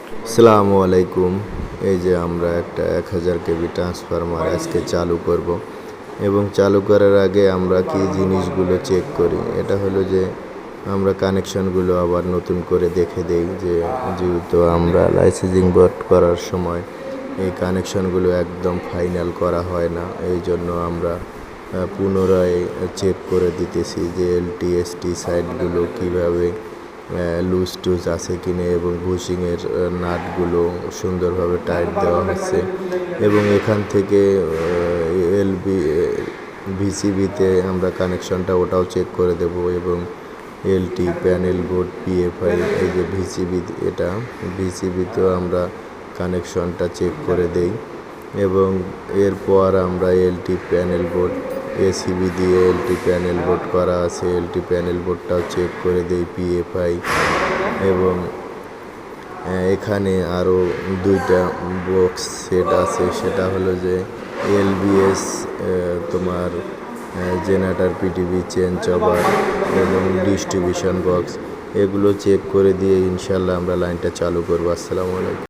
আসসালামু আলাইকুম। এই যে আমরা একটা 1000 কেভি ট্রান্সফরমার আজকে চালু করব এবং চালু করার আগে আমরা কি জিনিসগুলো চেক করি, এটা হলো যে আমরা কানেকশনগুলো আবার নতুন করে দেখে দেই যে যেহেতু আমরা লাইসেন্সিং বোর্ড করার সময় এই কানেকশনগুলো একদম ফাইনাল করা হয় না, এই জন্য আমরা পুনরায় চেক করে দিতেছি যে এলটিএসটি সাইডগুলো কীভাবে লুজ টুজ আছে কিনা এবং বুশিংয়ের নাটগুলো সুন্দরভাবে টাইট দেওয়া হচ্ছে এবং এখান থেকে এলবি ভিসিবিতে আমরা কানেকশনটা ওটাও চেক করে দেব এবং এলটি প্যানেল বোর্ড পিএফআই এই যে ভিসিবি, এটা ভিসিবিতেও আমরা কানেকশনটা চেক করে দেই এবং এরপর আমরা এলটি প্যানেল বোর্ড এসিবি দিয়ে এলটি প্যানেল বোর্ড করা আছে, এলটি প্যানেল বোর্ডটাও চেক করে দেই পিএফআই এবং এখানে আরও 2টা বক্স সেট আছে, সেটা হলো যে এলবিএস তোমার জেনারেটর পিটিভি চেঞ্জ ওভার এবং ডিস্ট্রিবিউশন বক্স, এগুলো চেক করে দিয়ে ইনশাল্লাহ আমরা লাইনটা চালু করবো। আসসালামু আলাইকুম।